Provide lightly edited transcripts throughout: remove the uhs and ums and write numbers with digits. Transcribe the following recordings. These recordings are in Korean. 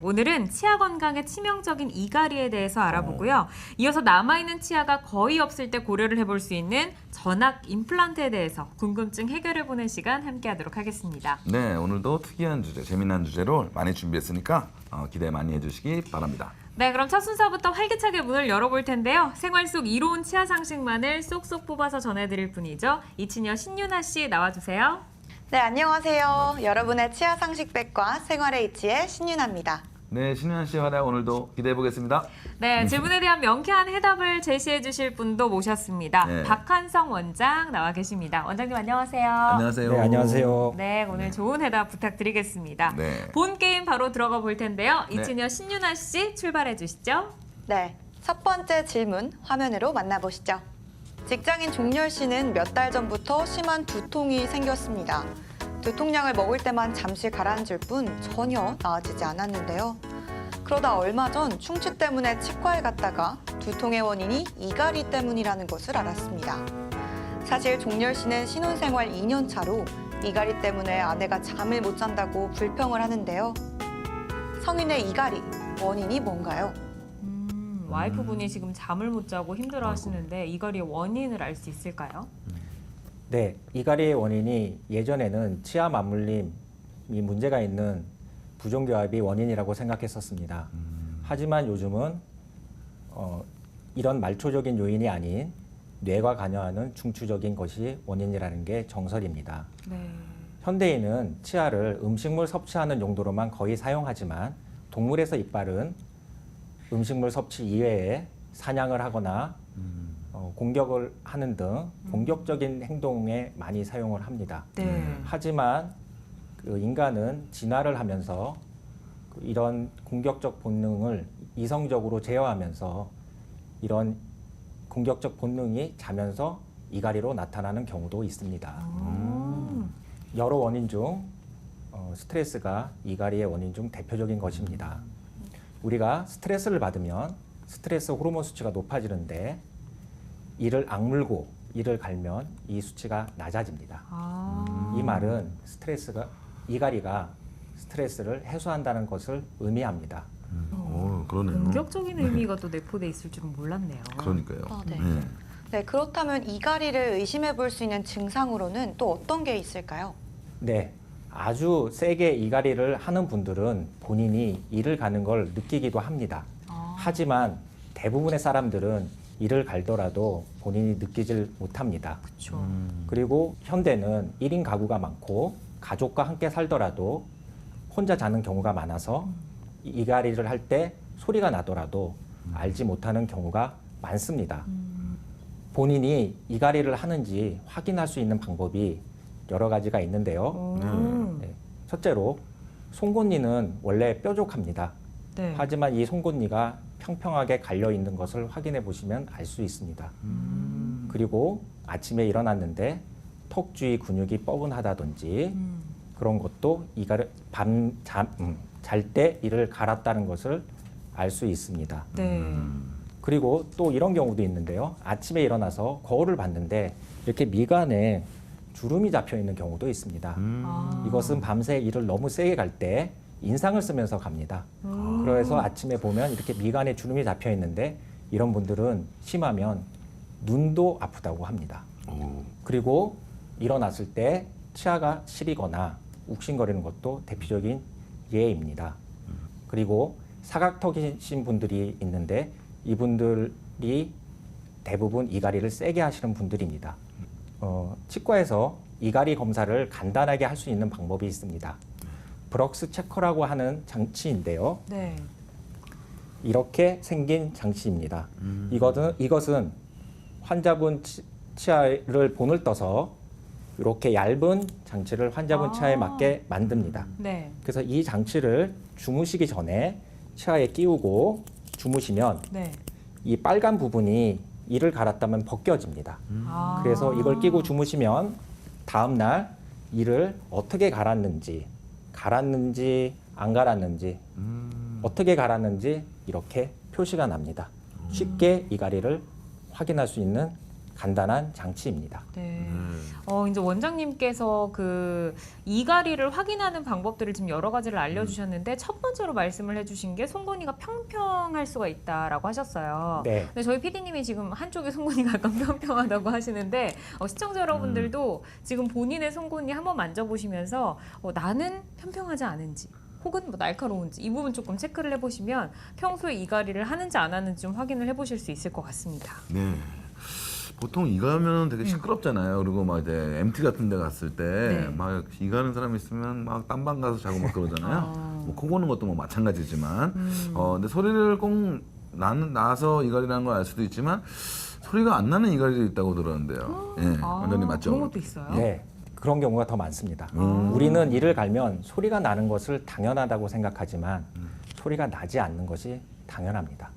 오늘은 치아 건강에 치명적인 이갈이에 대해서 알아보고요. 이어서 남아있는 치아가 거의 없을 때 고려를 해볼 수 있는 전악 임플란트에 대해서 궁금증 해결해보는 시간 함께하도록 하겠습니다. 네, 오늘도 특이한 주제, 재미난 주제로 많이 준비했으니까 기대 많이 해주시기 바랍니다. 네, 그럼 첫 순서부터 활기차게 문을 열어볼 텐데요. 생활 속 이로운 치아 상식만을 쏙쏙 뽑아서 전해드릴 분이죠. 이치녀 신윤아 씨 나와주세요. 네, 안녕하세요. 여러분의 치아 상식백과 생활의 이치의 신윤아입니다. 네, 신윤아 씨의 활약 오늘도 기대해 보겠습니다. 네, 질문에 대한 명쾌한 해답을 제시해 주실 분도 모셨습니다. 네. 박한성 원장 나와 계십니다. 원장님 안녕하세요. 안녕하세요. 네, 안녕하세요. 네, 오늘 좋은 해답 부탁드리겠습니다. 네. 본 게임 바로 들어가 볼 텐데요. 네. 이치녀 신윤아 씨 출발해 주시죠. 네, 첫 번째 질문 화면으로 만나보시죠. 직장인 종렬 씨는 몇 달 전부터 심한 두통이 생겼습니다. 두통약을 먹을 때만 잠시 가라앉을 뿐 전혀 나아지지 않았는데요. 그러다 얼마 전 충치 때문에 치과에 갔다가 두통의 원인이 이갈이 때문이라는 것을 알았습니다. 사실 종렬 씨는 신혼생활 2년 차로 이갈이 때문에 아내가 잠을 못 잔다고 불평을 하는데요. 성인의 이갈이 원인이 뭔가요? 와이프분이 지금 잠을 못 자고 힘들어 하시는데 이갈이의 원인을 알 수 있을까요? 네, 이갈이의 원인이 예전에는 치아 맞물림이 문제가 있는 부종교합이 원인이라고 생각했었습니다. 하지만 요즘은 이런 말초적인 요인이 아닌 뇌가 관여하는 중추적인 것이 원인이라는 게 정설입니다. 네. 현대인은 치아를 음식물 섭취하는 용도로만 거의 사용하지만 동물에서 이빨은 음식물 섭취 이외에 사냥을 하거나 공격을 하는 등 공격적인 행동에 많이 사용을 합니다. 네. 하지만 그 인간은 진화를 하면서 이런 공격적 본능을 이성적으로 제어하면서 이런 공격적 본능이 자면서 이갈이로 나타나는 경우도 있습니다. 여러 원인 중 스트레스가 이갈이의 원인 중 대표적인 것입니다. 우리가 스트레스를 받으면 스트레스 호르몬 수치가 높아지는데 이를 악물고 이를 갈면 이 수치가 낮아집니다. 이 말은 이갈이가 스트레스를 해소한다는 것을 의미합니다. 그러네요. 공격적인 의미가 또 내포돼 있을 줄은 몰랐네요. 그러니까요. 네. 네, 그렇다면 이갈이를 의심해 볼 수 있는 증상으로는 또 어떤 게 있을까요? 네, 아주 세게 이갈이를 하는 분들은 본인이 이를 가는 걸 느끼기도 합니다. 하지만 대부분의 사람들은 이를 갈더라도 본인이 느끼질 못합니다. 그렇죠. 그리고 현대는 1인 가구가 많고 가족과 함께 살더라도 혼자 자는 경우가 많아서 이갈이를 할 때 소리가 나더라도 알지 못하는 경우가 많습니다. 본인이 이갈이를 하는지 확인할 수 있는 방법이 여러 가지가 있는데요. 네. 첫째로 송곳니는 원래 뾰족합니다. 네. 하지만 이 송곳니가 평평하게 갈려 있는 것을 확인해 보시면 알 수 있습니다. 그리고 아침에 일어났는데 턱 주위 근육이 뻐근하다든지 그런 것도 이갈을 잘 때 이를 갈았다는 것을 알 수 있습니다. 네. 그리고 또 이런 경우도 있는데요. 아침에 일어나서 거울을 봤는데 이렇게 미간에 주름이 잡혀 있는 경우도 있습니다. 이것은 밤새 이를 너무 세게 갈 때 인상을 쓰면서 갑니다. 그래서 아침에 보면 이렇게 미간에 주름이 잡혀 있는데 이런 분들은 심하면 눈도 아프다고 합니다. 그리고 일어났을 때 치아가 시리거나 욱신거리는 것도 대표적인 예입니다. 그리고 사각턱이신 분들이 있는데 이분들이 대부분 이갈이를 세게 하시는 분들입니다. 치과에서 이갈이 검사를 간단하게 할 수 있는 방법이 있습니다. 브럭스 체커라고 하는 장치인데요. 네. 이렇게 생긴 장치입니다. 이것은 환자분 치아를 본을 떠서 이렇게 얇은 장치를 환자분 치아에 맞게 만듭니다. 네. 그래서 이 장치를 주무시기 전에 치아에 끼우고 주무시면 네. 이 빨간 부분이 이를 갈았다면 벗겨집니다. 아. 그래서 이걸 끼고 주무시면 다음 날 이를 어떻게 갈았는지 안 갈았는지 어떻게 갈았는지 이렇게 표시가 납니다. 쉽게 이갈이를 확인할 수 있는 간단한 장치입니다. 네. 이제 원장님께서 그 이갈이를 확인하는 방법들을 지금 여러 가지를 알려주셨는데 첫 번째로 말씀을 해주신 게 송곳니가 평평할 수가 있다라고 하셨어요. 네. 근데 저희 PD님이 지금 한쪽의 송곳니가 약간 평평하다고 하시는데 시청자 여러분들도 지금 본인의 송곳니 한번 만져보시면서 나는 평평하지 않은지 혹은 뭐 날카로운지 이 부분 조금 체크를 해보시면 평소에 이갈이를 하는지 안 하는지 좀 확인을 해보실 수 있을 것 같습니다. 네. 보통 이가면 되게 시끄럽잖아요. 그리고 막 이제 MT 같은 데 갔을 때 네. 막 이가는 사람 있으면 막 딴방 가서 자고 막 그러잖아요. 뭐 코 고는 것도 뭐 마찬가지지만 근데 소리를 꼭 나서 이갈이라는 걸 알 수도 있지만 소리가 안 나는 이갈이도 있다고 들었는데요. 예, 원장님 맞죠? 그런 것도 있어요? 네. 그런 경우가 더 많습니다. 우리는 이를 갈면 소리가 나는 것을 당연하다고 생각하지만 소리가 나지 않는 것이 당연합니다.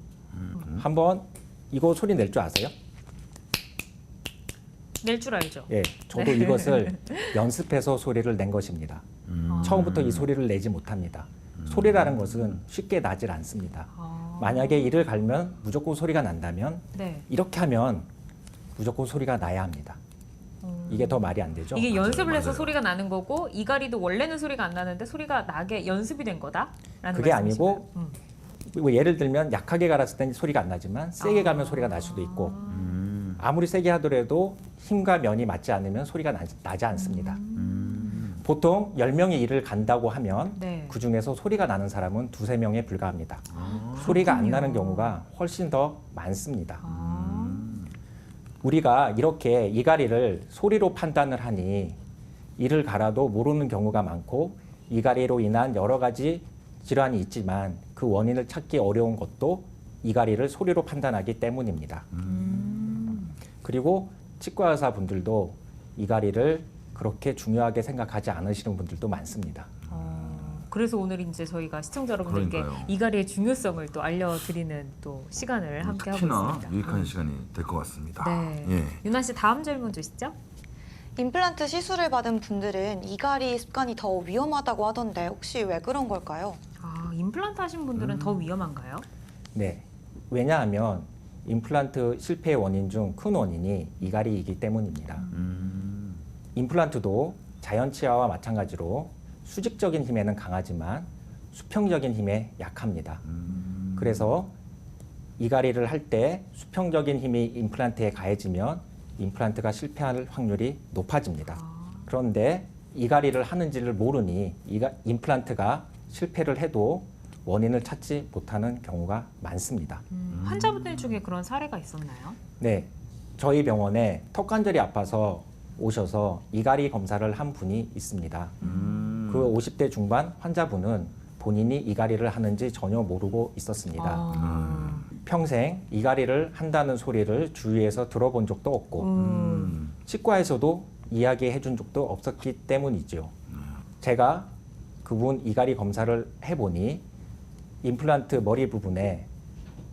한번 이거 소리 낼 줄 아세요? 낼 줄 알죠? 예, 저도 이것을 연습해서 소리를 낸 것입니다. 처음부터 이 소리를 내지 못합니다. 소리라는 것은 쉽게 나질 않습니다. 만약에 이를 갈면 무조건 소리가 난다면 네. 이렇게 하면 무조건 소리가 나야 합니다. 이게 더 말이 안 되죠? 이게 연습을 해서 맞아요. 소리가 나는 거고 이갈이도 원래는 소리가 안 나는데 소리가 나게 연습이 된 거다라는 그게 말씀이신가요? 아니고 뭐 예를 들면 약하게 갈았을 때는 소리가 안 나지만 세게 가면 소리가 날 수도 있고 아무리 세게 하더라도 힘과 면이 맞지 않으면 소리가 나지 않습니다. 보통 10명이 이를 간다고 하면 네. 그중에서 소리가 나는 사람은 2~3명에 불과합니다. 소리가 안 나는 경우가 훨씬 더 많습니다. 우리가 이렇게 이갈이를 소리로 판단을 하니 이를 갈아도 모르는 경우가 많고 이갈이로 인한 여러 가지 질환이 있지만 그 원인을 찾기 어려운 것도 이갈이를 소리로 판단하기 때문입니다. 그리고 치과 의사 분들도 이갈이를 그렇게 중요하게 생각하지 않으시는 분들도 많습니다. 그래서 오늘 이제 저희가 시청자 여러분들께 그러니까요. 이갈이의 중요성을 또 알려드리는 또 시간을 함께 하고 특히나 있습니다. 유익한 시간이 될 것 같습니다. 네. 예. 유나 씨 다음 질문 주시죠. 임플란트 시술을 받은 분들은 이갈이 습관이 더 위험하다고 하던데 혹시 왜 그런 걸까요? 임플란트 하신 분들은 더 위험한가요? 네. 왜냐하면 임플란트 실패의 원인 중 큰 원인이 이갈이이기 때문입니다. 임플란트도 자연 치아와 마찬가지로 수직적인 힘에는 강하지만 수평적인 힘에 약합니다. 그래서 이갈이를 할 때 수평적인 힘이 임플란트에 가해지면 임플란트가 실패할 확률이 높아집니다. 그런데 이갈이를 하는지를 모르니 임플란트가 실패를 해도 원인을 찾지 못하는 경우가 많습니다. 환자분들 중에 그런 사례가 있었나요? 네, 저희 병원에 턱관절이 아파서 오셔서 이갈이 검사를 한 분이 있습니다. 그 50대 중반 환자분은 본인이 이갈이를 하는지 전혀 모르고 있었습니다. 평생 이갈이를 한다는 소리를 주위에서 들어본 적도 없고 치과에서도 이야기해 준 적도 없었기 때문이죠. 제가 그분 이갈이 검사를 해보니 임플란트 머리 부분에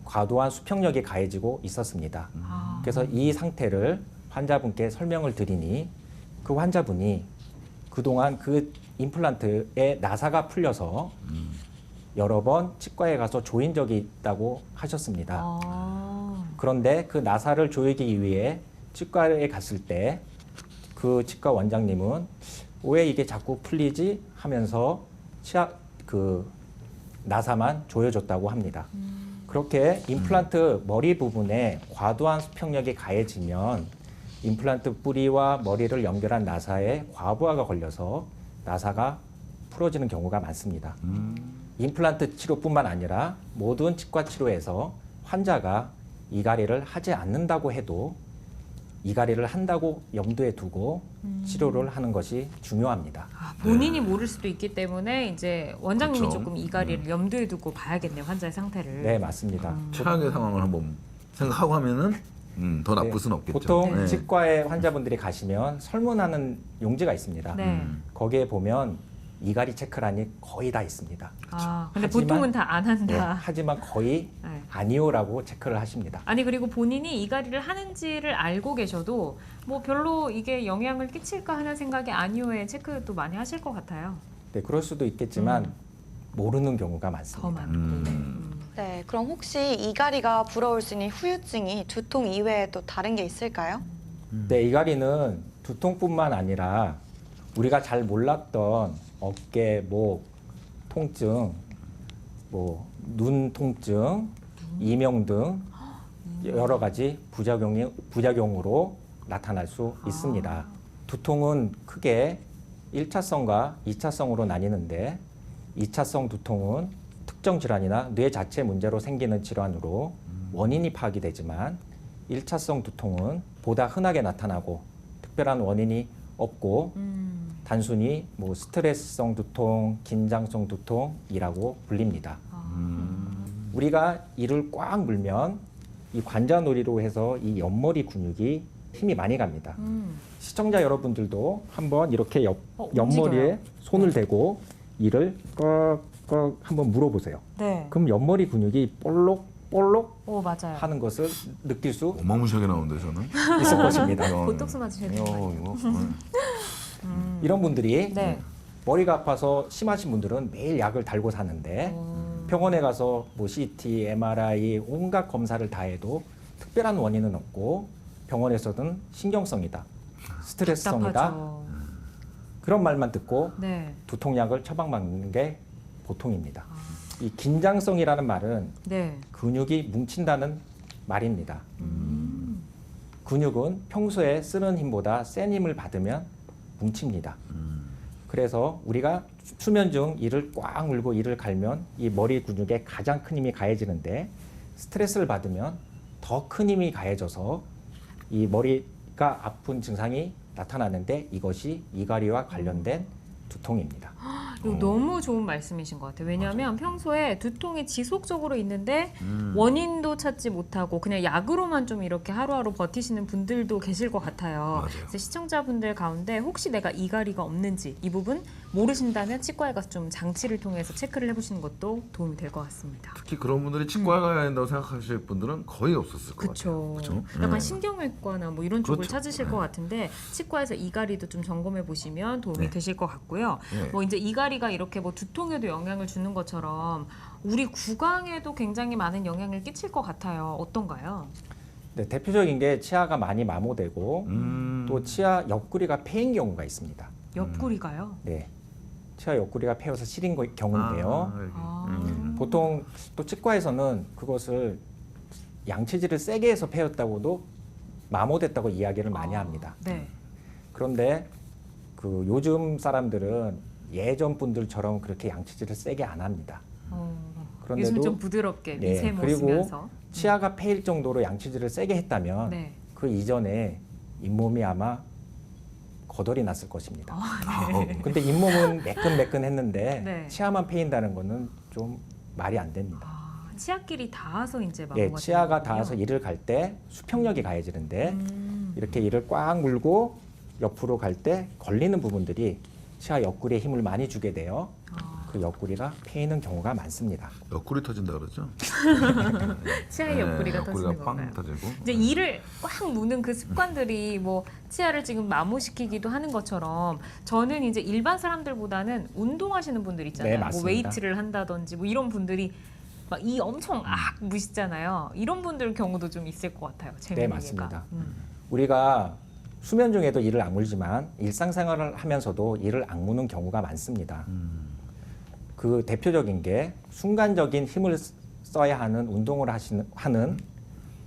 과도한 수평력이 가해지고 있었습니다. 그래서 이 상태를 환자분께 설명을 드리니 그 환자분이 그동안 그 임플란트에 나사가 풀려서 여러 번 치과에 가서 조인 적이 있다고 하셨습니다. 그런데 그 나사를 조이기 위해 치과에 갔을 때 그 치과 원장님은 왜 이게 자꾸 풀리지 하면서 그 나사만 조여줬다고 합니다. 그렇게 임플란트 머리 부분에 과도한 수평력이 가해지면 임플란트 뿌리와 머리를 연결한 나사에 과부하가 걸려서 나사가 풀어지는 경우가 많습니다. 임플란트 치료뿐만 아니라 모든 치과 치료에서 환자가 이갈이를 하지 않는다고 해도 이갈이를 한다고 염두에 두고 치료를 하는 것이 중요합니다. 본인이 모를 수도 있기 때문에 이제 원장님이 그렇죠. 조금 이갈이를 염두에 두고 봐야겠네요, 환자의 상태를. 네, 맞습니다. 최악의 상황을 한번 생각하고 하면은 더 나쁠 수는 없겠죠. 보통 네. 치과에 환자분들이 가시면 설문하는 용지가 있습니다. 네. 거기에 보면 이갈이 체크란이 거의 다 있습니다. 근데 하지만- 보통은 다 안 네, 한다. 하지만 거의 네. 아니오라고 체크를 하십니다. 아니 그리고 본인이 이갈이를 하는지를 알고 계셔도 뭐 별로 이게 영향을 끼칠까 하는 생각이 아니오에 체크도 많이 하실 것 같아요. 네, 그럴 수도 있겠지만 모르는 경우가 더 많습니다. 많고. 네, 그럼 혹시 이갈이가 불어올 수 있는 후유증이 두통 이외에 또 다른 게 있을까요? 네, 이갈이는 두통뿐만 아니라 우리가 잘 몰랐던 어깨, 목 통증, 뭐 눈 통증, 이명 등 여러 가지 부작용으로 나타날 수 있습니다. 두통은 크게 1차성과 2차성으로 나뉘는데 2차성 두통은 특정 질환이나 뇌 자체 문제로 생기는 질환으로 원인이 파악이 되지만 1차성 두통은 보다 흔하게 나타나고 특별한 원인이 없고 단순히 뭐 스트레스성 두통, 긴장성 두통이라고 불립니다. 우리가 이를 꽉 물면 이 관자놀이로 해서 이 옆머리 근육이 힘이 많이 갑니다. 시청자 여러분들도 한번 이렇게 옆머리에 손을 대고 이를 꺽꺽 한번 물어보세요. 네. 그럼 옆머리 근육이 볼록 오, 맞아요. 하는 것을 느낄 수 어마무시하게 나오는데 저는. 있을 것입니다. 보톡스 맞으셔야 되는 거 아니에요? 이런 분들이 네. 머리가 아파서 심하신 분들은 매일 약을 달고 사는데 병원에 가서 뭐 CT, MRI 온갖 검사를 다 해도 특별한 원인은 없고 병원에서는 신경성이다, 스트레스성이다 답답하죠. 그런 말만 듣고 네. 두통약을 처방받는 게 보통입니다. 이 긴장성이라는 말은 네. 근육이 뭉친다는 말입니다. 근육은 평소에 쓰는 힘보다 센 힘을 받으면 뭉칩니다. 그래서 우리가 수면 중 이를 꽉 물고 이를 갈면 이 머리 근육에 가장 큰 힘이 가해지는데 스트레스를 받으면 더 큰 힘이 가해져서 이 머리가 아픈 증상이 나타나는데 이것이 이갈이와 관련된 두통입니다. 이거 너무 좋은 말씀이신 것 같아요. 왜냐하면 평소에 두통이 지속적으로 있는데 원인도 찾지 못하고 그냥 약으로만 좀 이렇게 하루하루 버티시는 분들도 계실 것 같아요. 맞아요. 그래서 시청자분들 가운데 혹시 내가 이갈이가 없는지 이 부분 모르신다면 치과에 가서 좀 장치를 통해서 체크를 해보시는 것도 도움이 될 것 같습니다. 특히 그런 분들이 치과에 가야 된다고 생각하실 분들은 거의 없었을 것 같아요. 그렇죠. 그쵸? 약간 신경외과나 뭐 이런 쪽을 그렇죠. 찾으실 것 같은데 치과에서 이갈이도 좀 점검해 보시면 도움이 네. 되실 것 같고요. 네. 뭐 이제 이갈이가 이렇게 뭐 두통에도 영향을 주는 것처럼 우리 구강에도 굉장히 많은 영향을 끼칠 것 같아요. 어떤가요? 네, 대표적인 게 치아가 많이 마모되고 음. 또 치아 옆구리가 패인 경우가 있습니다. 옆구리가요? 네, 치아 옆구리가 패여서 시린 경우인데요. 아. 보통 또 치과에서는 그것을 양치질을 세게 해서 패였다고도 마모됐다고 이야기를 많이 합니다. 네. 그런데 그 요즘 사람들은 예전 분들처럼 그렇게 양치질을 세게 안 합니다. 그런데도 요즘 좀 부드럽게 네, 미세모 그리고 쓰면서. 치아가 패일 정도로 양치질을 세게 했다면 네. 그 이전에 잇몸이 아마 거덜이 났을 것입니다. 근데 잇몸은 매끈매끈했는데 네. 치아만 패인다는 거는 좀 말이 안 됩니다. 아, 치아끼리 닿아서 이제 마모가 예, 치아가 되는군요. 닿아서 이를 갈 때 수평력이 가해지는데 음. 이렇게 이를 꽉 물고 옆으로 갈 때 걸리는 부분들이 치아 옆구리에 힘을 많이 주게 돼요. 그 옆구리가 패이는 경우가 많습니다. 옆구리 터진다 그러죠? 치아의 옆구리가 터지는 빵 건가요? 터지고. 이제 이를 꽉 무는 그 습관들이 뭐 치아를 지금 마모시키기도 하는 것처럼 저는 이제 일반 사람들보다는 운동하시는 분들 있잖아요. 네, 뭐 맞습니다. 웨이트를 한다든지 뭐 이런 분들이 막 이 엄청 무시잖아요. 이런 분들 경우도 좀 있을 것 같아요. 네, 맞습니다. 우리가 수면 중에도 이를 악물지만 일상생활을 하면서도 이를 악무는 경우가 많습니다. 그 대표적인 게 순간적인 힘을 써야 하는 운동을 하는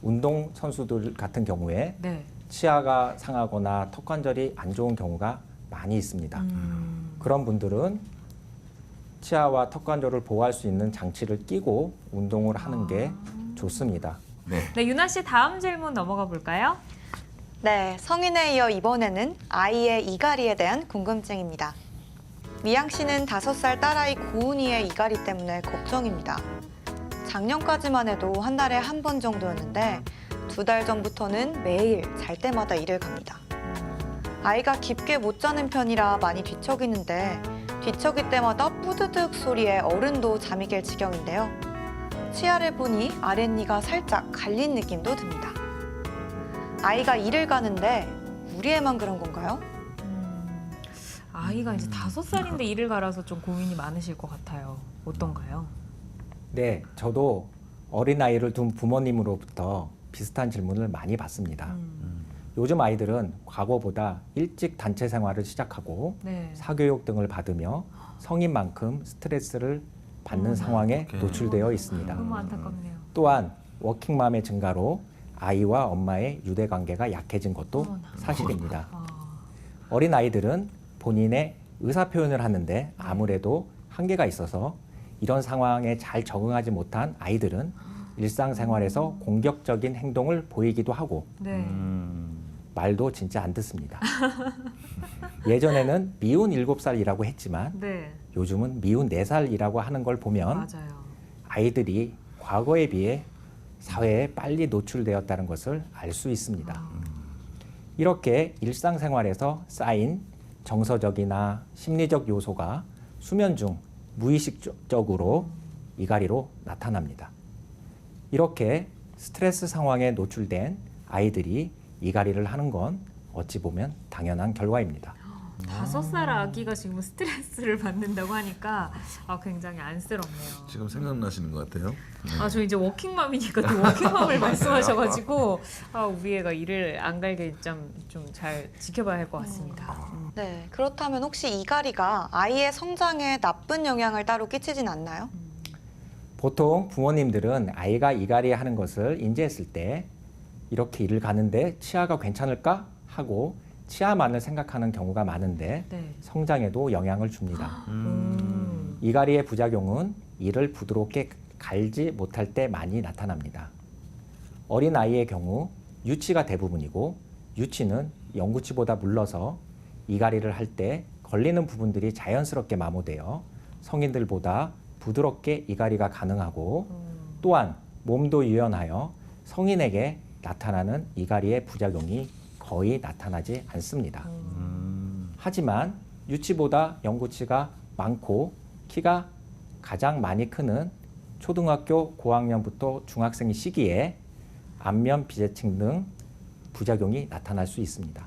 운동 선수들 같은 경우에 네. 치아가 상하거나 턱 관절이 안 좋은 경우가 많이 있습니다. 그런 분들은 치아와 턱 관절을 보호할 수 있는 장치를 끼고 운동을 하는 게 좋습니다. 네. 네, 유나 씨 다음 질문 넘어가 볼까요? 네, 성인에 이어 이번에는 아이의 이갈이에 대한 궁금증입니다. 미양 씨는 5살 딸아이 고은이의 이갈이 때문에 걱정입니다. 작년까지만 해도 한 달에 한 번 정도였는데 2달 전부터는 매일 잘 때마다 이를 갑니다. 아이가 깊게 못 자는 편이라 많이 뒤척이는데 뒤척일 때마다 뿌드득 소리에 어른도 잠이 깰 지경인데요. 치아를 보니 아랫니가 살짝 갈린 느낌도 듭니다. 아이가 이를 가는데 우리 애만 그런 건가요? 아이가 이제 5살인데 이를 갈아서 좀 고민이 많으실 것 같아요. 어떤가요? 네, 저도 어린아이를 둔 부모님으로부터 비슷한 질문을 많이 받습니다. 요즘 아이들은 과거보다 일찍 단체 생활을 시작하고 네. 사교육 등을 받으며 성인만큼 스트레스를 받는 상황에 어떡해. 노출되어 있습니다. 너무 안타깝네요. 또한 워킹맘의 증가로 아이와 엄마의 유대 관계가 약해진 것도 사실입니다. 아, 어린 아이들은 본인의 의사 표현을 하는데 아무래도 한계가 있어서 이런 상황에 잘 적응하지 못한 아이들은 일상생활에서 공격적인 행동을 보이기도 하고 네. 말도 진짜 안 듣습니다. 예전에는 미운 7살이라고 했지만 네. 요즘은 미운 4살이라고 하는 걸 보면 맞아요. 아이들이 과거에 비해 사회에 빨리 노출되었다는 것을 알 수 있습니다. 이렇게 일상생활에서 쌓인 정서적이나 심리적 요소가 수면 중 무의식적으로 이갈이로 나타납니다. 이렇게 스트레스 상황에 노출된 아이들이 이갈이를 하는 건 어찌 보면 당연한 결과입니다. 5살 아기가 지금 스트레스를 받는다고 하니까 굉장히 안쓰럽네요. 지금 생각나시는 것 같아요. 저 이제 워킹맘이니까 또 워킹맘을 말씀하셔가지고 우리 애가 일을 안 갈게 좀 잘 지켜봐야 할 것 같습니다. 네, 그렇다면 혹시 이갈이가 아이의 성장에 나쁜 영향을 따로 끼치진 않나요? 보통 부모님들은 아이가 이갈이 하는 것을 인지했을 때 이렇게 일을 가는데 치아가 괜찮을까 하고 치아만을 생각하는 경우가 많은데 네. 성장에도 영향을 줍니다. 음. 이갈이의 부작용은 이를 부드럽게 갈지 못할 때 많이 나타납니다. 어린 아이의 경우 유치가 대부분이고 유치는 영구치보다 물러서 이갈이를 할 때 걸리는 부분들이 자연스럽게 마모되어 성인들보다 부드럽게 이갈이가 가능하고 또한 몸도 유연하여 성인에게 나타나는 이갈이의 부작용이 거의 나타나지 않습니다. 하지만 유치보다 영구치가 많고 키가 가장 많이 크는 초등학교 고학년부터 중학생 시기에 안면 비대칭 등 부작용이 나타날 수 있습니다.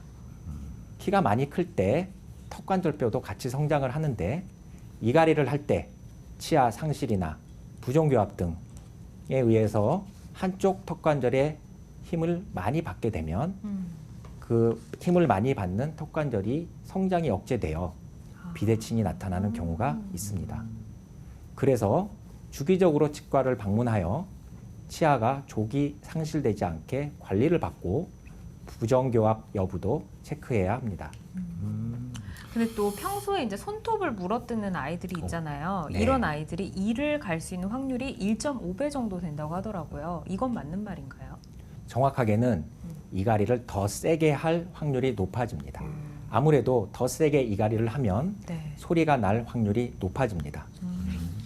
키가 많이 클 때 턱관절뼈도 같이 성장을 하는데 이갈이를 할 때 치아 상실이나 부종교합 등에 의해서 한쪽 턱관절에 힘을 많이 받게 되면 그 힘을 많이 받는 턱관절이 성장이 억제되어 비대칭이 나타나는 경우가 있습니다. 그래서 주기적으로 치과를 방문하여 치아가 조기 상실되지 않게 관리를 받고 부정교합 여부도 체크해야 합니다. 근데 또 평소에 이제 손톱을 물어뜯는 아이들이 있잖아요. 네. 이런 아이들이 이를 갈 수 있는 확률이 1.5배 정도 된다고 하더라고요. 이건 맞는 말인가요? 정확하게는 이갈이를 더 세게 할 확률이 높아집니다. 아무래도 더 세게 이갈이를 하면 네. 소리가 날 확률이 높아집니다.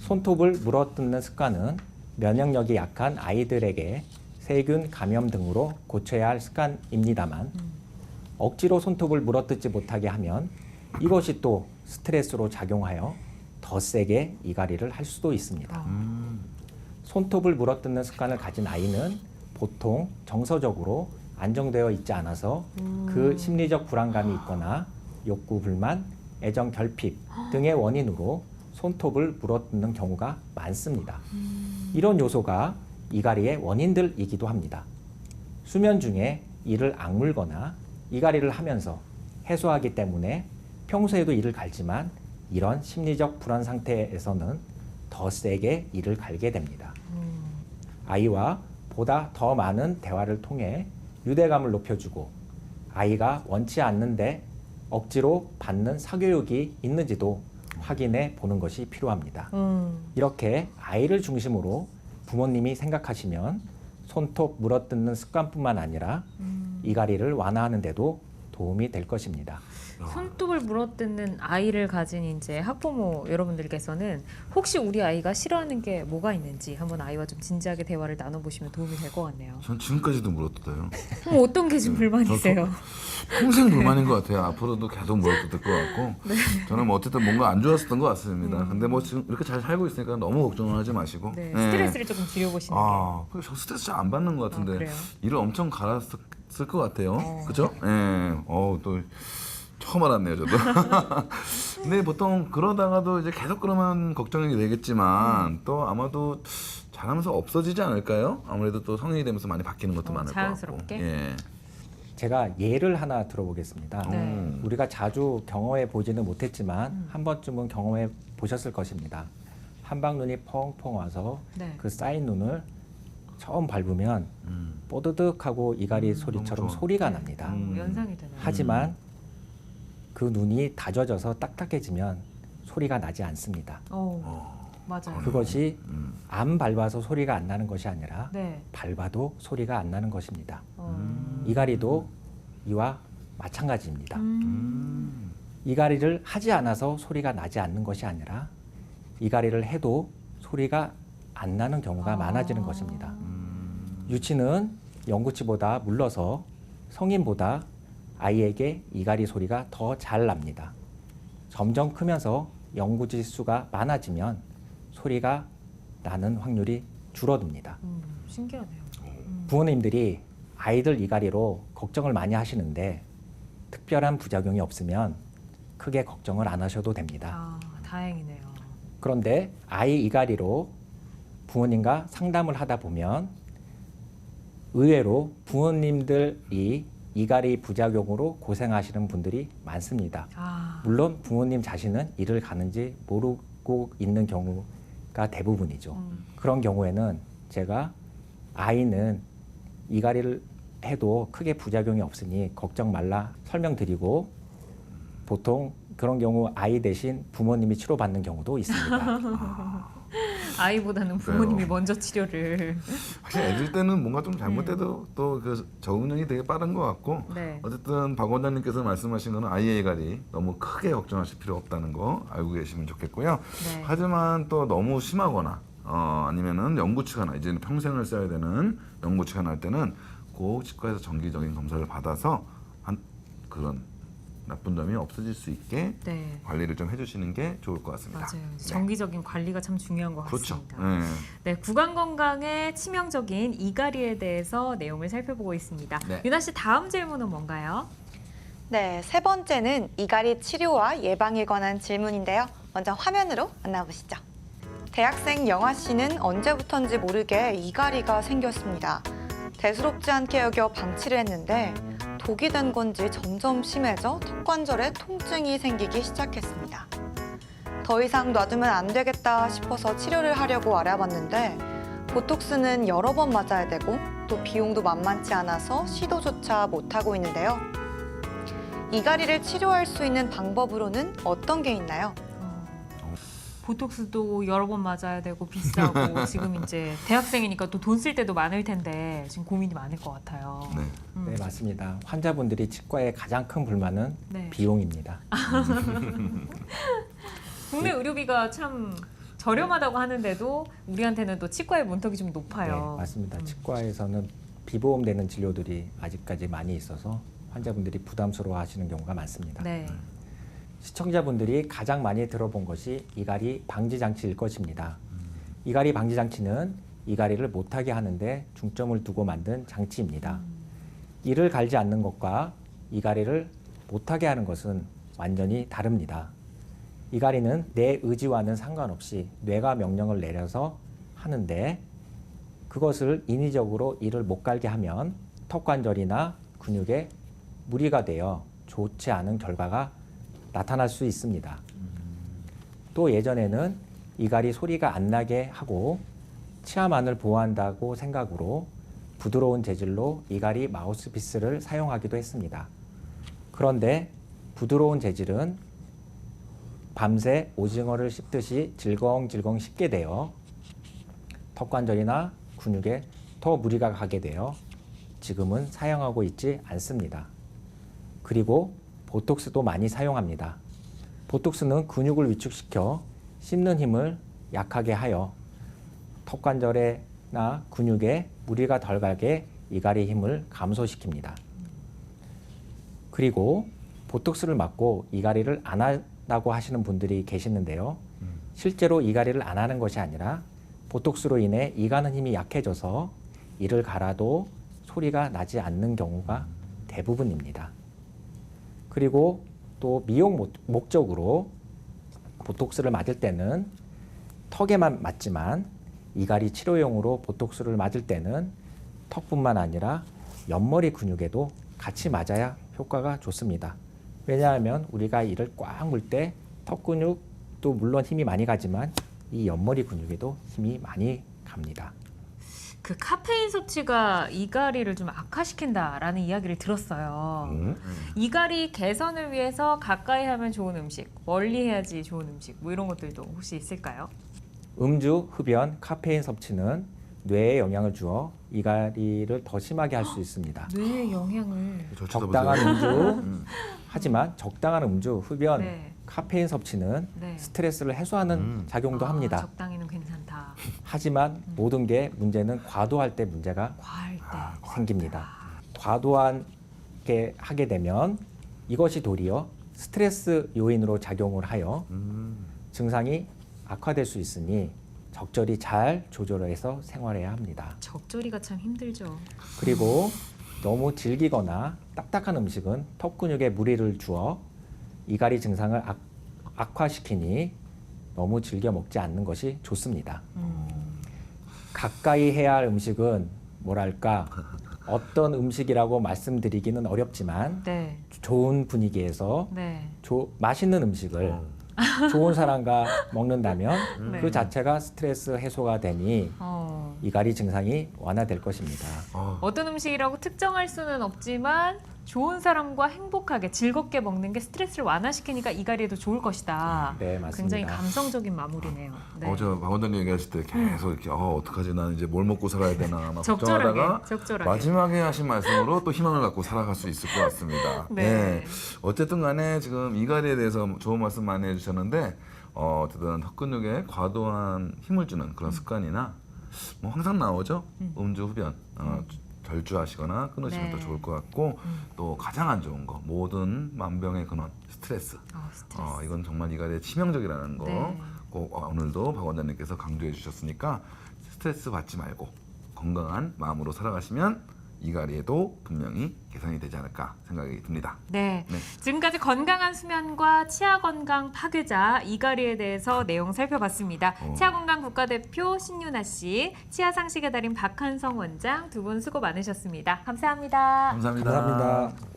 손톱을 물어뜯는 습관은 면역력이 약한 아이들에게 세균 감염 등으로 고쳐야 할 습관입니다만 억지로 손톱을 물어뜯지 못하게 하면 이것이 또 스트레스로 작용하여 더 세게 이갈이를 할 수도 있습니다. 손톱을 물어뜯는 습관을 가진 아이는 보통 정서적으로 안정되어 있지 않아서 그 심리적 불안감이 있거나 욕구 불만, 애정 결핍 등의 원인으로 손톱을 물어뜯는 경우가 많습니다. 이런 요소가 이갈이의 원인들이기도 합니다. 수면 중에 이를 악물거나 이갈이를 하면서 해소하기 때문에 평소에도 이를 갈지만 이런 심리적 불안 상태에서는 더 세게 이를 갈게 됩니다. 아이와 보다 더 많은 대화를 통해 유대감을 높여주고 아이가 원치 않는데 억지로 받는 사교육이 있는지도 확인해 보는 것이 필요합니다. 이렇게 아이를 중심으로 부모님이 생각하시면 손톱 물어뜯는 습관뿐만 아니라 이갈이를 완화하는 데도 도움이 될 것입니다. 손톱을 물어뜯는 아이를 가진 이제 학부모 여러분들께서는 혹시 우리 아이가 싫어하는 게 뭐가 있는지 한번 아이와 좀 진지하게 대화를 나눠보시면 도움이 될 것 같네요. 전 지금까지도 물어뜯어요. 그럼 어떤 게 지금 불만이세요? 평생 불만인 것 같아요. 앞으로도 계속 물어뜯을 것 같고. 저는 뭐 어쨌든 뭔가 안 좋았었던 것 같습니다. 근데 뭐 지금 이렇게 잘 살고 있으니까 너무 걱정을 하지 마시고. 네, 네. 스트레스를 조금 줄여보시는 게. 저 스트레스 잘 안 받는 것 같은데 그래요? 일을 엄청 갈았을 것 같아요. 그죠? 예. 또 처음 알았네요, 저도. 근데 보통 그러다가도 이제 계속 그러면 걱정이 되겠지만 또 아마도 잘하면서 없어지지 않을까요? 아무래도 또 성인이 되면서 많이 바뀌는 것도 많을 것 같고. 자연스럽게? 예. 제가 예를 하나 들어보겠습니다. 네. 우리가 자주 경험해 보지는 못했지만 한 번쯤은 경험해 보셨을 것입니다. 한방눈이 펑펑 와서 네. 그 쌓인 눈을 처음 밟으면 뽀드득하고 이갈이 소리처럼 너무 좋아. 소리가 납니다. 연상이 되네요. 하지만 그 눈이 다져져서 딱딱해지면 소리가 나지 않습니다. 맞아요. 그것이 안 밟아서 소리가 안 나는 것이 아니라 네. 밟아도 소리가 안 나는 것입니다. 어. 이갈이도 이와 마찬가지입니다. 음. 이갈이를 하지 않아서 소리가 나지 않는 것이 아니라 이갈이를 해도 소리가 안 나는 경우가 많아지는 것입니다. 유치는 영구치보다 물러서 성인보다 아이에게 이갈이 소리가 더 잘 납니다. 점점 크면서 영구치 수가 많아지면 소리가 나는 확률이 줄어듭니다. 신기하네요. 부모님들이 아이들 이갈이로 걱정을 많이 하시는데 특별한 부작용이 없으면 크게 걱정을 안 하셔도 됩니다. 아, 다행이네요. 그런데 아이 이갈이로 부모님과 상담을 하다 보면 의외로 부모님들이 이갈이 부작용으로 고생하시는 분들이 많습니다. 아, 물론 부모님 자신은 이를 가는지 모르고 있는 경우가 대부분이죠. 그런 경우에는 제가 아이는 이갈이를 해도 크게 부작용이 없으니 걱정 말라 설명드리고 보통 그런 경우 아이 대신 부모님이 치료받는 경우도 있습니다. 아이보다는 부모님이 그래요. 먼저 치료를. 사실 애들 때는 뭔가 좀 잘못돼도 또 그 적응력이 되게 빠른 것 같고 네. 어쨌든 박 원장님께서 말씀하신 거는 아이의 이갈이 너무 크게 걱정하실 필요 없다는 거 알고 계시면 좋겠고요. 네. 하지만 또 너무 심하거나 아니면은 영구치가 나 이제는 평생을 써야 되는 영구치가 날 때는 꼭 치과에서 정기적인 검사를 받아서 한 그런 나쁜 점이 없어질 수 있게 네. 관리를 좀 해주시는 게 좋을 것 같습니다. 맞아요. 네. 정기적인 관리가 참 중요한 것 그렇죠. 같습니다. 네. 네, 구강 건강의 치명적인 이갈이에 대해서 내용을 살펴보고 있습니다. 네. 유나 씨 다음 질문은 뭔가요? 네, 세 번째는 이갈이 치료와 예방에 관한 질문인데요. 먼저 화면으로 만나보시죠. 대학생 영아 씨는 언제부턴지 모르게 이갈이가 생겼습니다. 대수롭지 않게 여겨 방치를 했는데 독이 된 건지 점점 심해져 턱관절에 통증이 생기기 시작했습니다. 더 이상 놔두면 안 되겠다 싶어서 치료를 하려고 알아봤는데 보톡스는 여러 번 맞아야 되고 또 비용도 만만치 않아서 시도조차 못하고 있는데요. 이갈이를 치료할 수 있는 방법으로는 어떤 게 있나요? 보톡스도 여러 번 맞아야 되고 비싸고 지금 이제 대학생이니까 또 돈 쓸 때도 많을 텐데 지금 고민이 많을 것 같아요. 네. 네, 맞습니다. 환자분들이 치과의 가장 큰 불만은 네. 비용입니다. 국내 의료비가 참 저렴하다고 하는데도 우리한테는 또 치과의 문턱이 좀 높아요. 네, 맞습니다. 치과에서는 비보험되는 진료들이 아직까지 많이 있어서 환자분들이 부담스러워 하시는 경우가 많습니다. 네. 시청자분들이 가장 많이 들어본 것이 이갈이 방지 장치일 것입니다. 이갈이 방지 장치는 이갈이를 못하게 하는데 중점을 두고 만든 장치입니다. 이를 갈지 않는 것과 이갈이를 못하게 하는 것은 완전히 다릅니다. 이갈이는 내 의지와는 상관없이 뇌가 명령을 내려서 하는데 그것을 인위적으로 이를 못 갈게 하면 턱관절이나 근육에 무리가 되어 좋지 않은 결과가 나타날 수 있습니다. 또 예전에는 이갈이 소리가 안 나게 하고 치아만을 보호한다고 생각으로 부드러운 재질로 이갈이 마우스피스를 사용하기도 했습니다. 그런데 부드러운 재질은 밤새 오징어를 씹듯이 질겅질겅 씹게 되어 턱관절이나 근육에 더 무리가 가게 되어 지금은 사용하고 있지 않습니다. 그리고 보톡스도 많이 사용합니다. 보톡스는 근육을 위축시켜 씹는 힘을 약하게 하여 턱관절에나 근육에 무리가 덜 가게 이갈이 힘을 감소시킵니다. 그리고 보톡스를 맞고 이갈이를 안 한다고 하시는 분들이 계시는데요. 실제로 이갈이를 안 하는 것이 아니라 보톡스로 인해 이 가는 힘이 약해져서 이를 갈아도 소리가 나지 않는 경우가 대부분입니다. 그리고 또 미용 목적으로 보톡스를 맞을 때는 턱에만 맞지만 이갈이 치료용으로 보톡스를 맞을 때는 턱뿐만 아니라 옆머리 근육에도 같이 맞아야 효과가 좋습니다. 왜냐하면 우리가 이를 꽉 물 때 턱 근육도 물론 힘이 많이 가지만 이 옆머리 근육에도 힘이 많이 갑니다. 그 카페인 섭취가 이갈이를 좀 악화시킨다라는 이야기를 들었어요. 이갈이 개선을 위해서 가까이 하면 좋은 음식, 멀리 해야지 좋은 음식, 뭐 이런 것들도 혹시 있을까요? 음주, 흡연, 카페인 섭취는 뇌에 영향을 주어 이갈이를 더 심하게 할 수 있습니다. 뇌에 영향을. 저 적당한 쳐다보세요. 음주, 하지만 적당한 음주, 흡연, 네. 카페인 섭취는 네. 스트레스를 해소하는 작용도 합니다. 적당히는 괜찮다. 하지만 모든 게 문제는 과도할 때 문제가 과할 때. 생깁니다. 과도하게 하게 되면 이것이 도리어 스트레스 요인으로 작용을 하여 증상이 악화될 수 있으니 적절히 잘 조절해서 생활해야 합니다. 적절히가 참 힘들죠. 그리고 너무 질기거나 딱딱한 음식은 턱 근육에 무리를 주어 이갈이 증상을 악화시키니 너무 즐겨 먹지 않는 것이 좋습니다. 가까이 해야 할 음식은 뭐랄까 어떤 음식이라고 말씀드리기는 어렵지만 네. 좋은 분위기에서 네. 맛있는 음식을 좋은 사람과 먹는다면 네. 그 자체가 스트레스 해소가 되니 이갈이 증상이 완화될 것입니다. 어떤 음식이라고 특정할 수는 없지만 좋은 사람과 행복하게 즐겁게 먹는 게 스트레스를 완화시키니까 이갈이에도 좋을 것이다. 네, 맞습니다. 굉장히 감성적인 마무리네요. 네. 어제 박 원장님 얘기하실 때 계속 이렇게 어떡하지 나는 이제 뭘 먹고 살아야 되나 막 적절하게, 걱정하다가 적절하게. 마지막에 하신 말씀으로 또 희망을 갖고 살아갈 수 있을 것 같습니다. 네. 어쨌든 간에 지금 이갈이에 대해서 좋은 말씀 많이 해주셨는데 어쨌든 턱 근육에 과도한 힘을 주는 그런 습관이나 뭐 항상 나오죠. 음주 흡연 절주하시거나 끊으시면 네. 더 좋을 것 같고 또 가장 안 좋은 거 모든 만병의 근원 스트레스. 스트레스. 이건 정말 이갈에 치명적이라는 거 네. 꼭 오늘도 박 원장님께서 강조해 주셨으니까 스트레스 받지 말고 건강한 마음으로 살아가시면 이갈이에도 분명히 개선이 되지 않을까 생각이 듭니다. 네. 네. 지금까지 건강한 수면과 치아 건강 파괴자 이갈이에 대해서 내용 살펴봤습니다. 치아 건강 국가대표 신유나 씨, 치아 상식의 달인 박한성 원장 두 분 수고 많으셨습니다. 감사합니다. 감사합니다. 감사합니다.